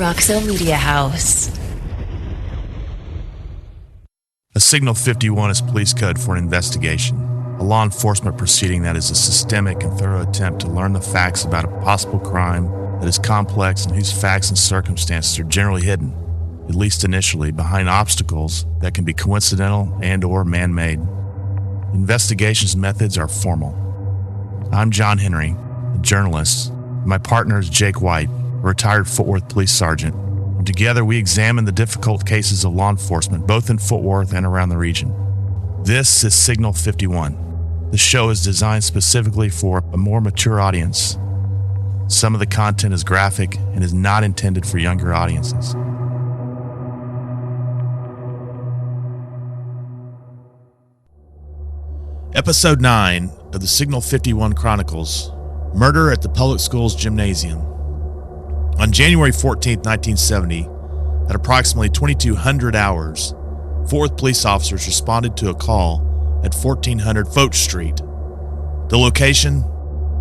Roxo Media House. A Signal 51 is police code for an investigation, a law enforcement proceeding that is a systemic and thorough attempt to learn the facts about a possible crime that is complex and whose facts and circumstances are generally hidden, at least initially, behind obstacles that can be coincidental and or man-made. Investigations methods are formal. I'm John Henry, a journalist, and my partner is Jake White, a retired Fort Worth police sergeant. And together we examine the difficult cases of law enforcement, both in Fort Worth and around the region. This is Signal 51. The show is designed specifically for a more mature audience. Some of the content is graphic and is not intended for younger audiences. Episode 9 of the Signal 51 Chronicles, Murder at the Public Schools Gymnasium. On January 14, 1970, at approximately 2200 hours, Fort Worth police officers responded to a call at 1400 Foch Street. The location,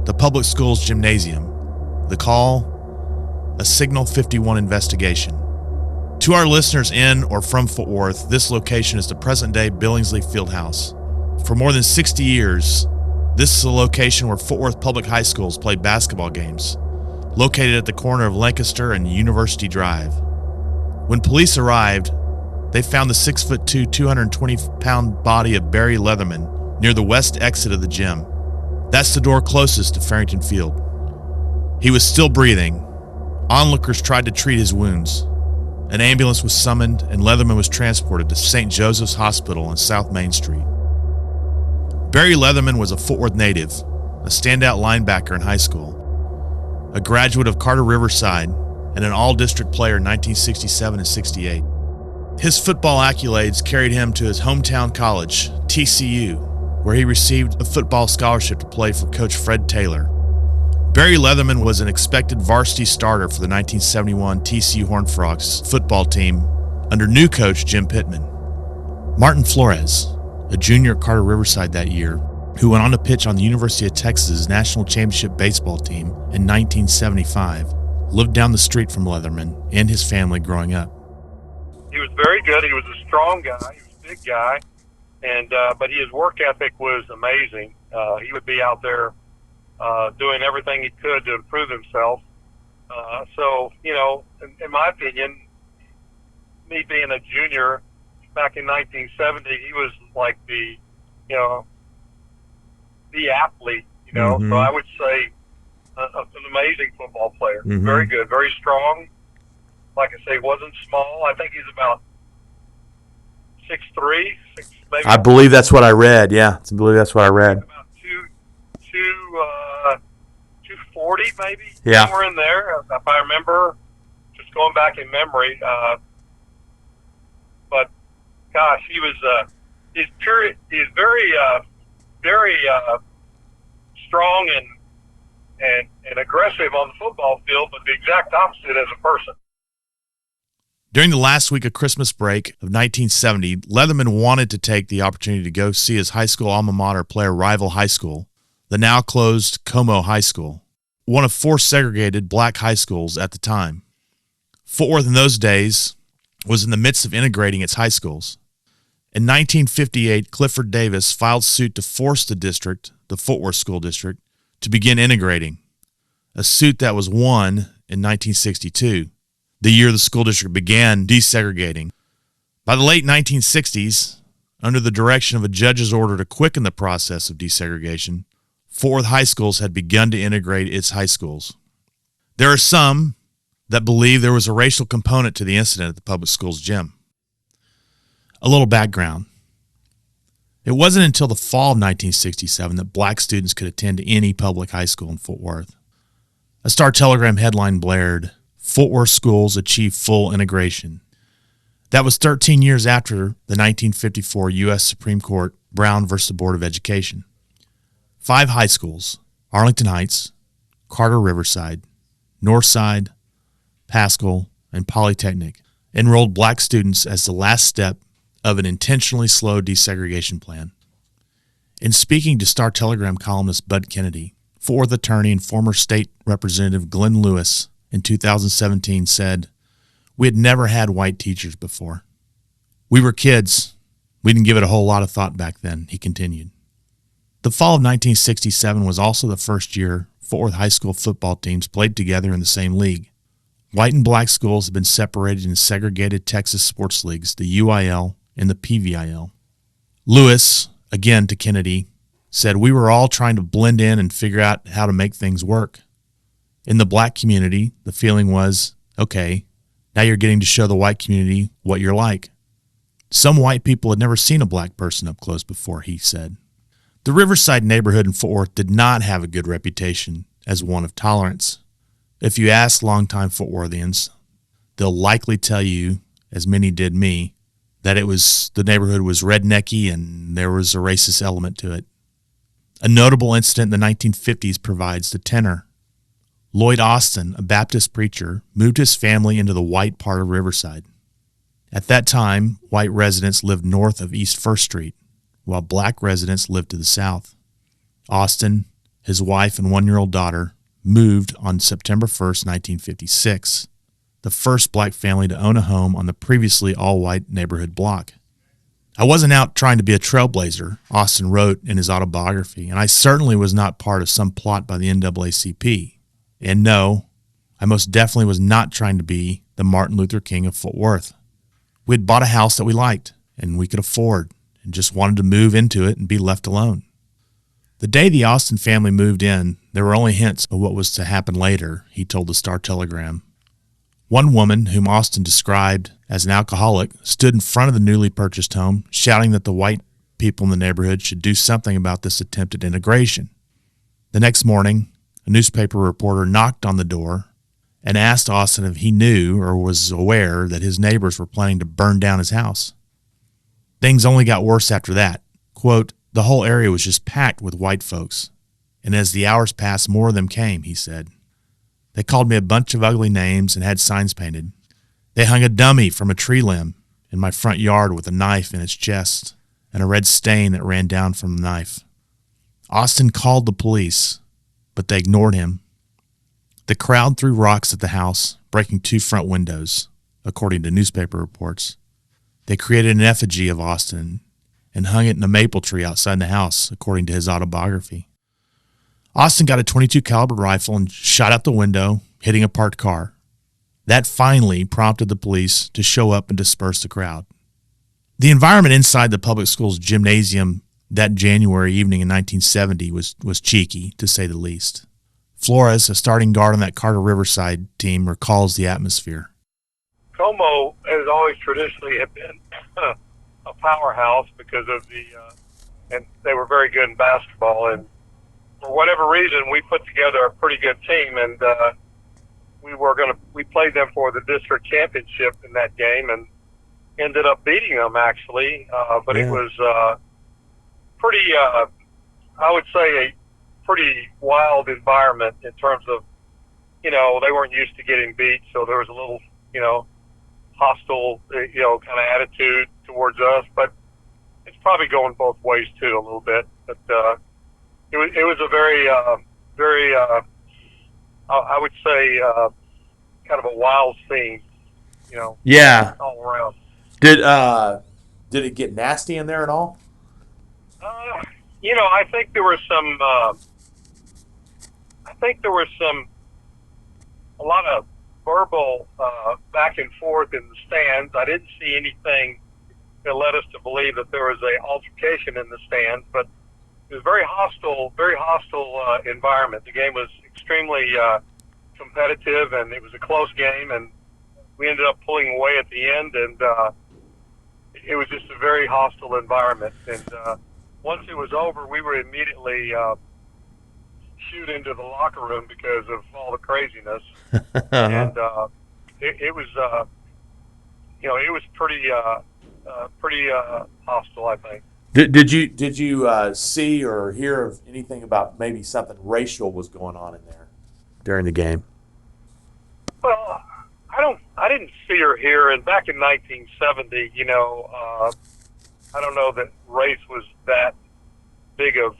the public schools gymnasium. The call, a Signal 51 investigation. To our listeners in or from Fort Worth, this location is the present-day Billingsley Field House. For more than 60 years, this is a location where Fort Worth Public High Schools played basketball games, located at the corner of Lancaster and University Drive. When police arrived, they found the 6'2", 220-pound body of Barry Leatherman near the west exit of the gym. That's the door closest to Farrington Field. He was still breathing. Onlookers tried to treat his wounds. An ambulance was summoned and Leatherman was transported to St. Joseph's Hospital on South Main Street. Barry Leatherman was a Fort Worth native, a standout linebacker in high school, a graduate of Carter Riverside, and an all-district player in 1967 and 68. His football accolades carried him to his hometown college, TCU, where he received a football scholarship to play for Coach Fred Taylor. Barry Leatherman was an expected varsity starter for the 1971 TCU Horned Frogs football team under new coach Jim Pittman. Martin Flores, a junior at Carter Riverside that year, who went on to pitch on the University of Texas National Championship baseball team in 1975, lived down the street from Leatherman and his family growing up. He was very good. He was a strong guy. He was a big guy, and but his work ethic was amazing. He would be out there doing everything he could to improve himself. So, you know, in my opinion, me being a junior back in 1970, he was like the athlete, So I would say an amazing football player. Mm-hmm. Very good, very strong. Like I say, wasn't small. I think he's about 6'3", maybe. I believe that's what I read. Yeah, I believe that's what I read. About 240 maybe. Yeah. Somewhere in there, if I remember. Just going back in memory. But gosh, he was he's very strong and aggressive on the football field, but the exact opposite as a person. During the last week of Christmas break of 1970, Leatherman wanted to take the opportunity to go see his high school alma mater play a rival high school, the now closed Como High School, one of 4 segregated black high schools at the time. Fort Worth in those days was in the midst of integrating its high schools. In 1958, Clifford Davis filed suit to force the district, the Fort Worth School District, to begin integrating, a suit that was won in 1962, the year the school district began desegregating. By the late 1960s, under the direction of a judge's order to quicken the process of desegregation, Fort Worth high schools had begun to integrate its high schools. There are some that believe there was a racial component to the incident at the public schools gym. A little background. It wasn't until the fall of 1967 that black students could attend any public high school in Fort Worth. A Star-Telegram headline blared, "Fort Worth schools achieve full integration." That was 13 years after the 1954 U.S. Supreme Court Brown versus the Board of Education. 5 high schools, Arlington Heights, Carter Riverside, Northside, Pascal, and Polytechnic, enrolled black students as the last step of an intentionally slow desegregation plan. In speaking to Star-Telegram columnist Bud Kennedy, Fort Worth attorney and former state representative Glenn Lewis in 2017 said, We had never had white teachers before. We were kids. We didn't give it a whole lot of thought back then, he continued. The fall of 1967 was also the first year Fort Worth high school football teams played together in the same league. White and black schools had been separated in segregated Texas sports leagues, the UIL and the PVIL. Lewis, again to Kennedy, said we were all trying to blend in and figure out how to make things work. In the black community, the feeling was, okay, now you're getting to show the white community what you're like. Some white people had never seen a black person up close before, he said. The Riverside neighborhood in Fort Worth did not have a good reputation as one of tolerance. If you ask longtime Fort Worthians, they'll likely tell you, as many did me, that the neighborhood was rednecky and there was a racist element to it. A notable incident in the 1950s provides the tenor. Lloyd Austin, a Baptist preacher, moved his family into the white part of Riverside. At that time, white residents lived north of East First Street, while black residents lived to the south. Austin, his wife, and 1-year-old daughter moved on September 1st, 1956, the first black family to own a home on the previously all-white neighborhood block. I wasn't out trying to be a trailblazer, Austin wrote in his autobiography, and I certainly was not part of some plot by the NAACP. And no, I most definitely was not trying to be the Martin Luther King of Fort Worth. We had bought a house that we liked and we could afford and just wanted to move into it and be left alone. The day the Austin family moved in, there were only hints of what was to happen later, he told the Star-Telegram. One woman, whom Austin described as an alcoholic, stood in front of the newly purchased home, shouting that the white people in the neighborhood should do something about this attempted integration. The next morning, a newspaper reporter knocked on the door and asked Austin if he knew or was aware that his neighbors were planning to burn down his house. Things only got worse after that. Quote, the whole area was just packed with white folks, and as the hours passed, more of them came, he said. They called me a bunch of ugly names and had signs painted. They hung a dummy from a tree limb in my front yard with a knife in its chest and a red stain that ran down from the knife. Austin called the police, but they ignored him. The crowd threw rocks at the house, breaking 2 front windows, according to newspaper reports. They created an effigy of Austin and hung it in a maple tree outside the house, according to his autobiography. Austin got a .22 caliber rifle and shot out the window, hitting a parked car. That finally prompted the police to show up and disperse the crowd. The environment inside the public school's gymnasium that January evening in 1970 was cheeky, to say the least. Flores, a starting guard on that Carter Riverside team, recalls the atmosphere. Como has always traditionally have been a powerhouse because of and they were very good in basketball. And for whatever reason, we put together a pretty good team, and we played them for the district championship in that game, and ended up beating them actually. But yeah. It was pretty, I would say, a pretty wild environment in terms of, they weren't used to getting beat, so there was a little, hostile, kind of attitude towards us. But it's probably going both ways too a little bit. But it was a very, I would say, kind of a wild scene, Yeah. all around. Did it get nasty in there at all? I think there was a lot of verbal back and forth in the stands. I didn't see anything that led us to believe that there was an altercation in the stands, but it was very hostile environment. The game was extremely competitive, and it was a close game, and we ended up pulling away at the end, and it was just a very hostile environment. And once it was over, we were immediately shoot into the locker room because of all the craziness. And it was, it was pretty hostile, I think. Did you see or hear of anything about maybe something racial was going on in there during the game? Well, I didn't see or hear. And back in 1970, I don't know that race was that big of.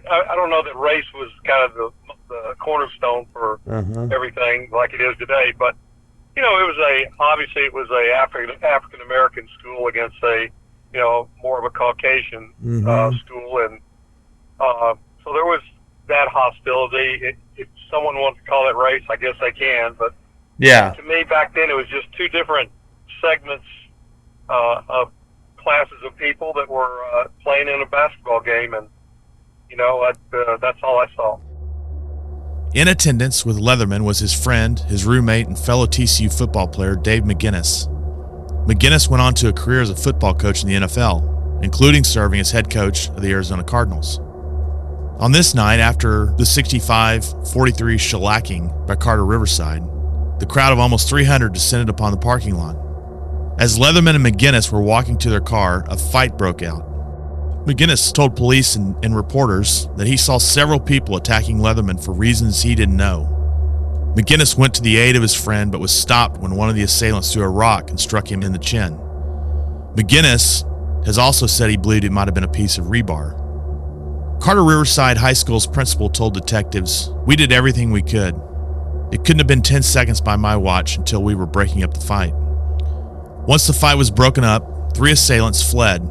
I don't know that race was kind of the cornerstone for everything like it is today. But obviously it was a African American school against a, more of a Caucasian school, and so there was that hostility. If someone wants to call it race, I guess they can, but Yeah. to me back then it was just two different segments of classes of people that were playing in a basketball game, and that's all I saw. In attendance with Leatherman was his friend, his roommate, and fellow TCU football player Dave McGinnis. McGinnis went on to a career as a football coach in the NFL, including serving as head coach of the Arizona Cardinals. On this night, after the 65-43 shellacking by Carter Riverside, the crowd of almost 300 descended upon the parking lot. As Leatherman and McGinnis were walking to their car, a fight broke out. McGinnis told police and reporters that he saw several people attacking Leatherman for reasons he didn't know. McGinnis went to the aid of his friend but was stopped when one of the assailants threw a rock and struck him in the chin. McGinnis has also said he believed it might have been a piece of rebar. Carter Riverside High School's principal told detectives, "We did everything we could. It couldn't have been 10 seconds by my watch until we were breaking up the fight." Once the fight was broken up, 3 assailants fled,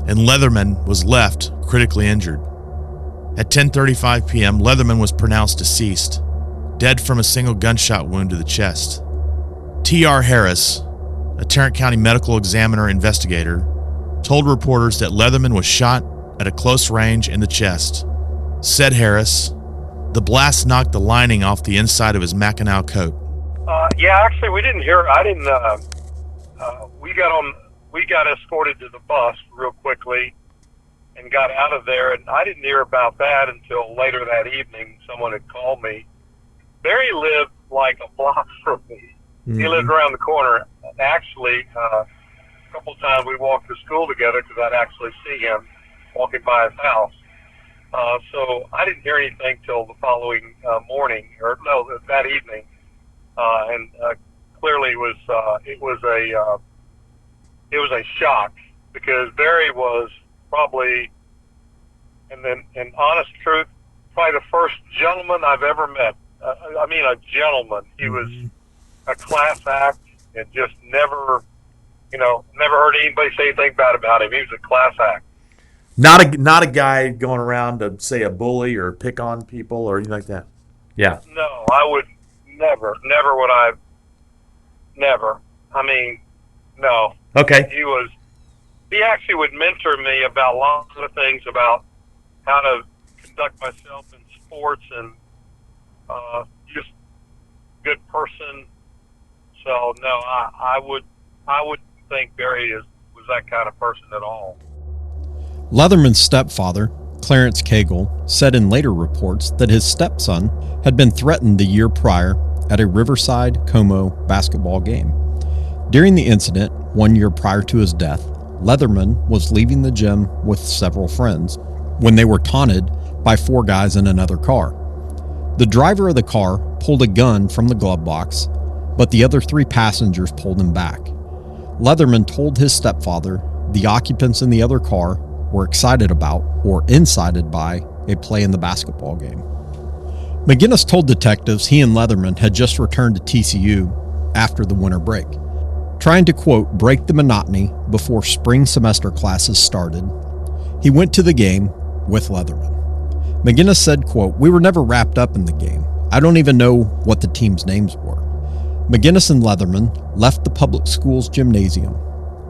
and Leatherman was left critically injured. At 10:35 p.m., Leatherman was pronounced deceased, dead from a single gunshot wound to the chest. T.R. Harris, a Tarrant County medical examiner investigator, told reporters that Leatherman was shot at a close range in the chest. Said Harris, "The blast knocked the lining off the inside of his Mackinaw coat." Actually, we didn't hear. I didn't. We got escorted to the bus real quickly and got out of there, and I didn't hear about that until later that evening. Someone had called me. Barry lived like a block from me. Mm-hmm. He lived around the corner. Actually, a couple of times we walked to school together because I'd actually see him walking by his house. So I didn't hear anything till the following morning, or no, that evening. And clearly it was a shock, because Barry was probably, in honest truth, probably the first gentleman I've ever met. I mean, a gentleman. He was a class act, and just never heard anybody say anything bad about him. He was a class act. Not a guy going around to say a bully or pick on people or anything like that. Yeah. No, I would never would I. Never. I mean, no. Okay. He actually would mentor me about lots of things, about how to conduct myself in sports, and just good person. So no, I would think Barry was that kind of person at all. Leatherman's stepfather, Clarence Cagle, said in later reports that his stepson had been threatened the year prior at a Riverside Como basketball game. During the incident, 1 year prior to his death, Leatherman was leaving the gym with several friends when they were taunted by 4 guys in another car. The driver of the car pulled a gun from the glove box, but the other 3 passengers pulled him back. Leatherman told his stepfather the occupants in the other car were excited about or incited by a play in the basketball game. McGinnis told detectives he and Leatherman had just returned to TCU after the winter break, trying to, quote, break the monotony before spring semester classes started. He went to the game with Leatherman. McGinnis said, quote, "We were never wrapped up in the game. I don't even know what the team's names were." McGinnis and Leatherman left the public school's gymnasium.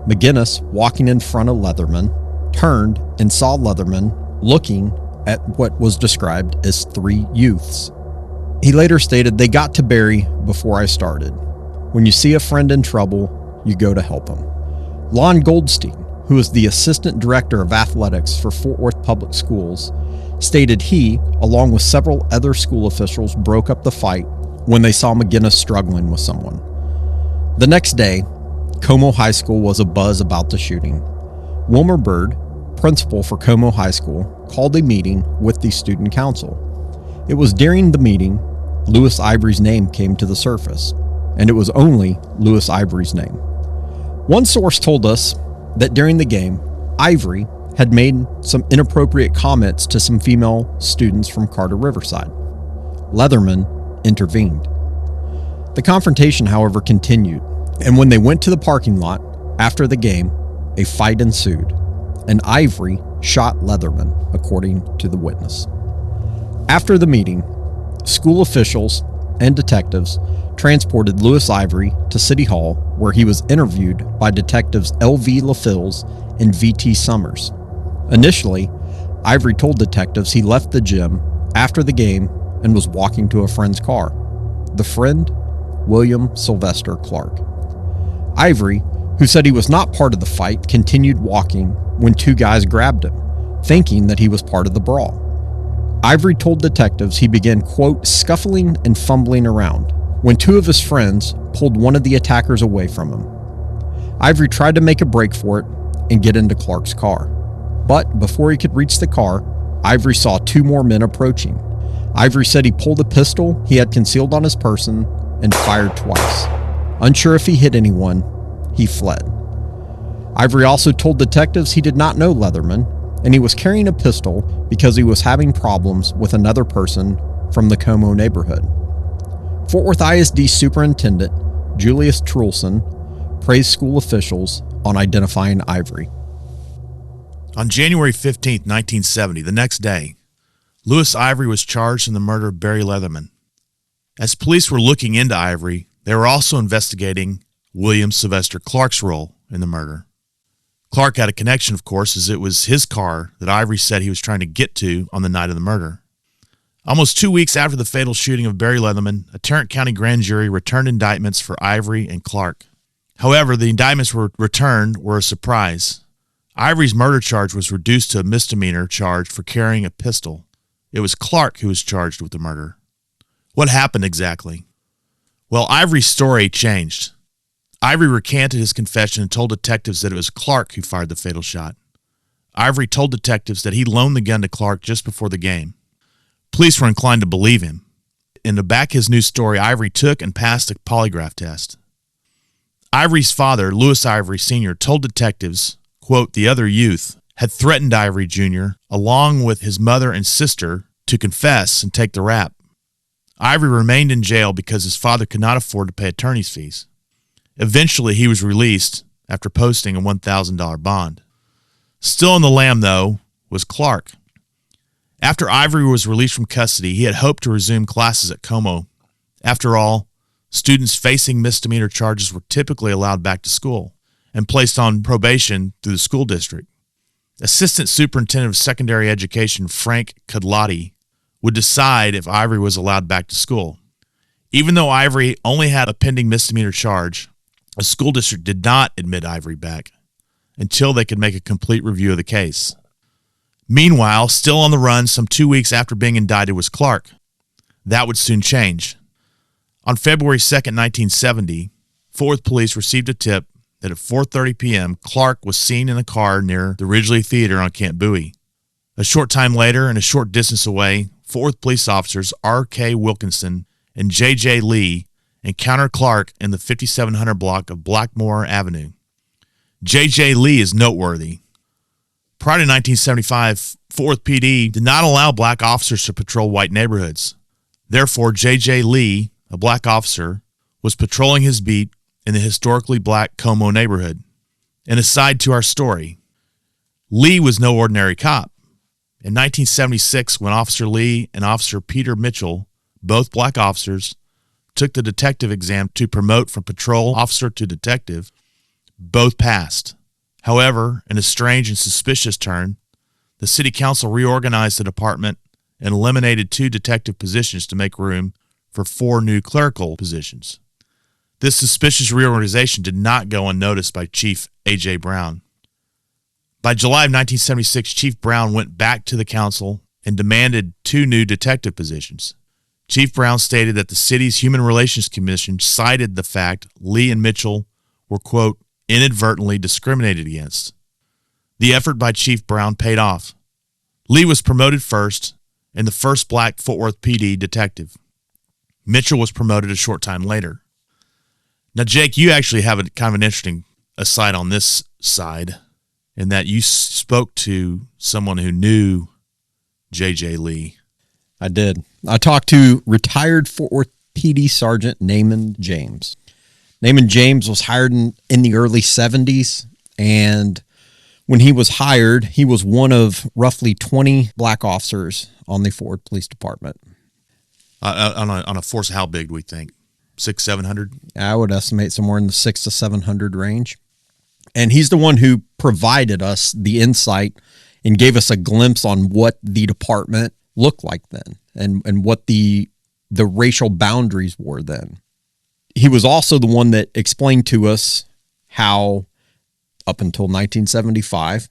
McGinnis, walking in front of Leatherman, turned and saw Leatherman looking at what was described as 3 youths. He later stated, "They got to Barry before I started. When you see a friend in trouble, you go to help him." Lon Goldstein, who is the assistant director of athletics for Fort Worth Public Schools, stated he, along with several other school officials, broke up the fight when they saw McGinnis struggling with someone. The next day, Como High School was abuzz about the shooting. Wilmer Bird, principal for Como High School, called a meeting with the student council. It was during the meeting Lewis Ivory's name came to the surface, and it was only Lewis Ivory's name. One source told us that during the game, Ivory had made some inappropriate comments to some female students from Carter Riverside. Leatherman intervened. The confrontation, however, continued, and when they went to the parking lot after the game, a fight ensued, and Ivory shot Leatherman, according to the witness. After the meeting, school officials and detectives transported Lewis Ivory to City Hall, where he was interviewed by detectives L.V. LaFills and V.T. Summers. Initially, Ivory told detectives he left the gym after the game and was walking to a friend's car. The friend, William Sylvester Clark. Ivory, who said he was not part of the fight, continued walking when two guys grabbed him, thinking that he was part of the brawl. Ivory told detectives he began, quote, scuffling and fumbling around when two of his friends pulled one of the attackers away from him. Ivory tried to make a break for it and get into Clark's car. But before he could reach the car, Ivory saw two more men approaching. Ivory said he pulled a pistol he had concealed on his person and fired twice. Unsure if he hit anyone, he fled. Ivory also told detectives he did not know Leatherman, and he was carrying a pistol because he was having problems with another person from the Como neighborhood. Fort Worth ISD Superintendent Julius Trulson praised school officials on identifying Ivory. On January 15, 1970, the next day, Lewis Ivory was charged in the murder of Barry Leatherman. As police were looking into Ivory, they were also investigating William Sylvester Clark's role in the murder. Clark had a connection, of course, as it was his car that Ivory said he was trying to get to on the night of the murder. Almost 2 weeks after the fatal shooting of Barry Leatherman, a Tarrant County grand jury returned indictments for Ivory and Clark. However, the indictments returned were a surprise. Ivory's murder charge was reduced to a misdemeanor charge for carrying a pistol. It was Clark who was charged with the murder. What happened exactly? Well, Ivory's story changed. Ivory recanted his confession and told detectives that it was Clark who fired the fatal shot. Ivory told detectives that he loaned the gun to Clark just before the game. Police were inclined to believe him. And to back his new story, Ivory took and passed a polygraph test. Ivory's father, Lewis Ivory Sr., told detectives, quote, the other youth had threatened Ivory Jr., along with his mother and sister, to confess and take the rap. Ivory remained in jail because his father could not afford to pay attorney's fees. Eventually, he was released after posting a $1,000 bond. Still on the lam, though, was Clark. After Ivory was released from custody, he had hoped to resume classes at Como. After all, students facing misdemeanor charges were typically allowed back to school and placed on probation through the school district. Assistant Superintendent of Secondary Education Frank Cudlotti would decide if Ivory was allowed back to school. Even though Ivory only had a pending misdemeanor charge, a school district did not admit Ivory back until they could make a complete review of the case. Meanwhile, still on the run some 2 weeks after being indicted was Clark. That would soon change. On February 2nd, 1970, Fort Worth police received a tip that at 4:30 p.m., Clark was seen in a car near the Ridgely Theater on Camp Bowie. A short time later and a short distance away, Fort Worth police officers R.K. Wilkinson and J.J. Lee encountered Clark in the 5700 block of Blackmore Avenue. J.J. Lee is noteworthy. Prior to 1975, Fort Worth PD did not allow black officers to patrol white neighborhoods. Therefore, J.J. Lee, a black officer, was patrolling his beat in the historically black Como neighborhood. An aside to our story, Lee was no ordinary cop. In 1976, when Officer Lee and Officer Peter Mitchell, both black officers, took the detective exam to promote from patrol officer to detective, both passed. However, in a strange and suspicious turn, the city council reorganized the department and eliminated 2 detective positions to make room for 4 new clerical positions. This suspicious reorganization did not go unnoticed by Chief A.J. Brown. By July of 1976, Chief Brown went back to the council and demanded 2 new detective positions. Chief Brown stated that the city's Human Relations Commission cited the fact Lee and Mitchell were, quote, inadvertently discriminated against. The effort by Chief Brown paid off. Lee was promoted first and the first black Fort Worth PD detective. Mitchell was promoted a short time later. Now, Jake, you actually have a kind of an interesting aside on this side in that you spoke to someone who knew J.J. Lee. I did. I talked to retired Fort Worth PD Sergeant Naaman James. Naaman James was hired in the early 70s, and when he was hired, he was one of roughly 20 black officers on the Ford Police Department. On a force, how big do we think? 600-700? I would estimate somewhere in the 600 to 700 range. And he's the one who provided us the insight and gave us a glimpse on what the department looked like then and what the racial boundaries were then. He was also the one that explained to us how, up until 1975,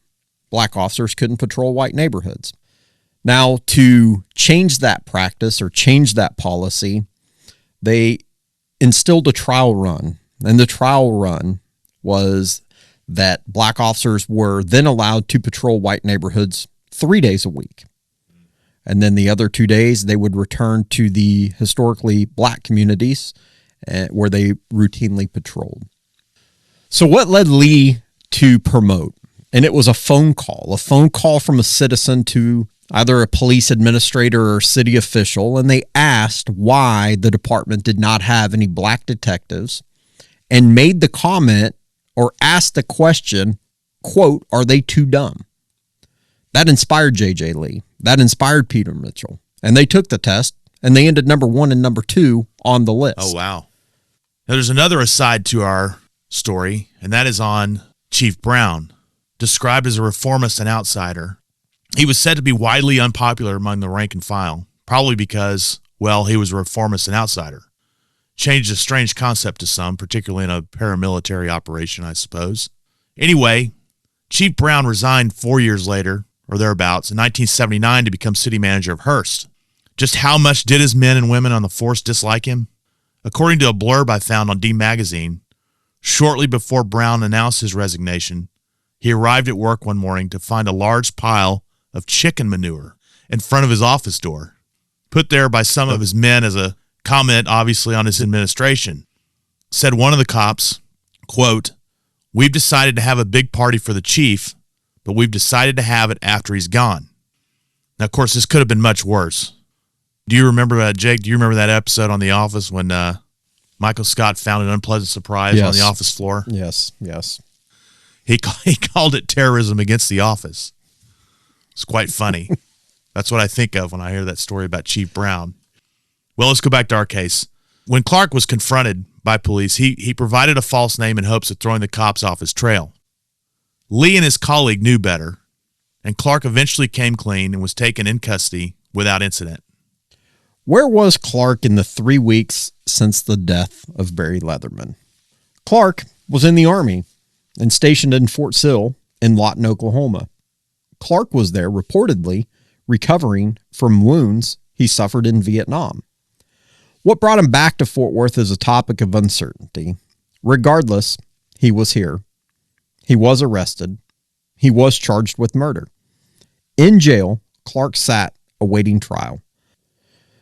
black officers couldn't patrol white neighborhoods. Now, to change that practice or change that policy, they instilled a trial run. And the trial run was that black officers were then allowed to patrol white neighborhoods 3 days a week. And then the other 2 days, they would return to the historically black communities where they routinely patrolled. So what led Lee to promote? And it was a phone call from a citizen to either a police administrator or city official, and they asked why the department did not have any black detectives and made the comment or asked the question, quote, "Are they too dumb?" That inspired J.J. Lee. That inspired Peter Mitchell. And they took the test, and they ended number 1 and number 2 on the list. Oh, wow. Now, there's another aside to our story, and that is on Chief Brown, described as a reformist and outsider. He was said to be widely unpopular among the rank and file, probably because, well, he was a reformist and outsider. Changed a strange concept to some, particularly in a paramilitary operation, I suppose. Anyway, Chief Brown resigned 4 years later, or thereabouts, in 1979 to become city manager of Hearst. Just how much did his men and women on the force dislike him? According to a blurb I found on D Magazine, shortly before Brown announced his resignation, he arrived at work one morning to find a large pile of chicken manure in front of his office door, put there by some of his men as a comment, obviously, on his administration. Said one of the cops, quote, "We've decided to have a big party for the chief, but we've decided to have it after he's gone." Now, of course, this could have been much worse. Do you remember that, Jake? Do you remember that episode on The Office when Michael Scott found an unpleasant surprise on the office floor? Yes. He called it terrorism against the office. It's quite funny. That's what I think of when I hear that story about Chief Brown. Well, let's go back to our case. When Clark was confronted by police, he provided a false name in hopes of throwing the cops off his trail. Lee and his colleague knew better, and Clark eventually came clean and was taken in custody without incident. Where was Clark in the 3 weeks since the death of Barry Leatherman? Clark was in the Army and stationed in Fort Sill in Lawton, Oklahoma. Clark was there reportedly recovering from wounds he suffered in Vietnam. What brought him back to Fort Worth is a topic of uncertainty. Regardless, he was here. He was arrested. He was charged with murder. In jail, Clark sat awaiting trial.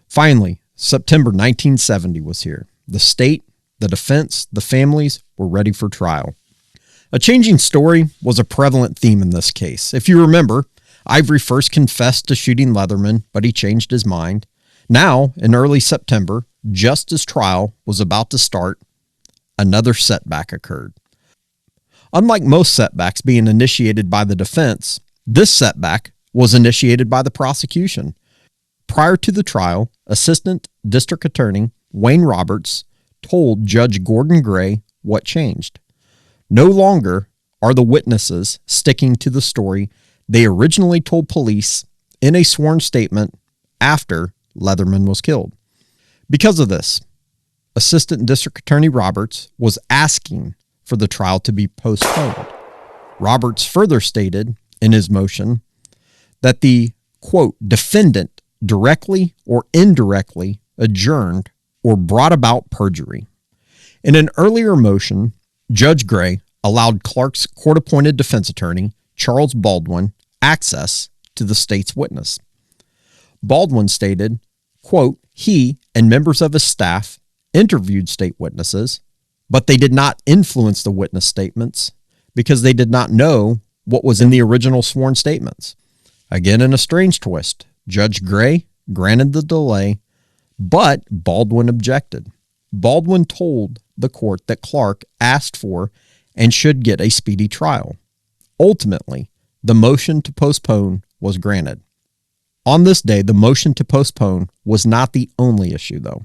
Finally, September 1970 was here. The state, the defense, the families were ready for trial. A changing story was a prevalent theme in this case. If you remember, Ivory first confessed to shooting Leatherman, but he changed his mind. Now, in early September, just as trial was about to start, another setback occurred. Unlike most setbacks being initiated by the defense, this setback was initiated by the prosecution. Prior to the trial, Assistant District Attorney Wayne Roberts told Judge Gordon Gray what changed. No longer are the witnesses sticking to the story they originally told police in a sworn statement after Leatherman was killed. Because of this, Assistant District Attorney Roberts was asking for the trial to be postponed. Roberts further stated in his motion that the, quote, defendant directly or indirectly adjourned or brought about perjury. In an earlier motion, Judge Gray allowed Clark's court-appointed defense attorney, Charles Baldwin, access to the state's witness. Baldwin stated, quote, he and members of his staff interviewed state witnesses, but they did not influence the witness statements because they did not know what was in the original sworn statements. Again, in a strange twist, Judge Gray granted the delay, But Baldwin objected. Baldwin told the court that Clark asked for and should get a speedy trial. Ultimately, the motion to postpone was granted. On this day, the motion to postpone was not the only issue, though.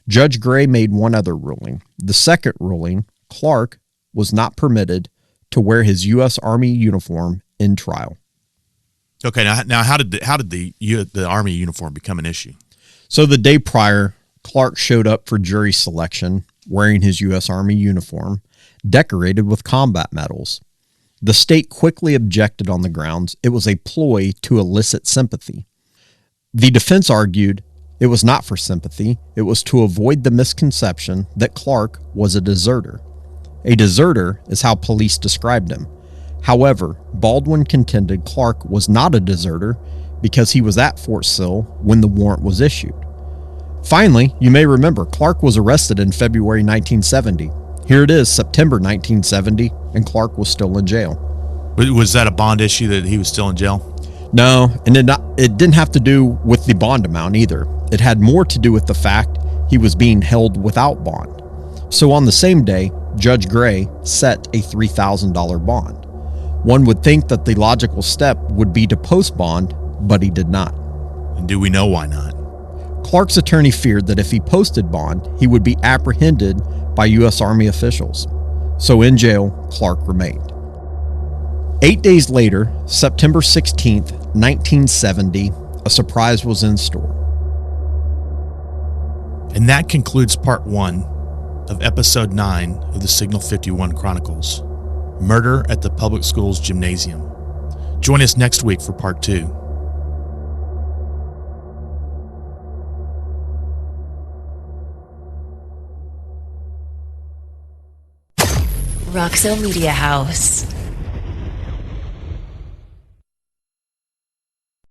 Judge Gray made one other ruling. The second ruling, Clark was not permitted to wear his U.S. Army uniform in trial. Okay, now how did the Army uniform become an issue? So the day prior, Clark showed up for jury selection wearing his U.S. Army uniform, decorated with combat medals. The state quickly objected on the grounds it was a ploy to elicit sympathy. The defense argued it was not for sympathy, it was to avoid the misconception that Clark was a deserter. A deserter is how police described him. However, Baldwin contended Clark was not a deserter because he was at Fort Sill when the warrant was issued. Finally, you may remember, Clark was arrested in February 1970. Here it is, September 1970, and Clark was still in jail. Was that a bond issue that he was still in jail? No, and it didn't have to do with the bond amount either. It had more to do with the fact he was being held without bond. So on the same day, Judge Gray set a $3,000 bond. One would think that the logical step would be to post bond, but he did not. And do we know why not? Clark's attorney feared that if he posted bond, he would be apprehended by U.S. Army officials. So in jail, Clark remained. 8 days later, September 16th, 1970, a surprise was in store. And that concludes part 1 of episode 9 of the Signal 51 Chronicles, Murder at the Public Schools Gymnasium. Join us next week for part 2. Roxo Media House.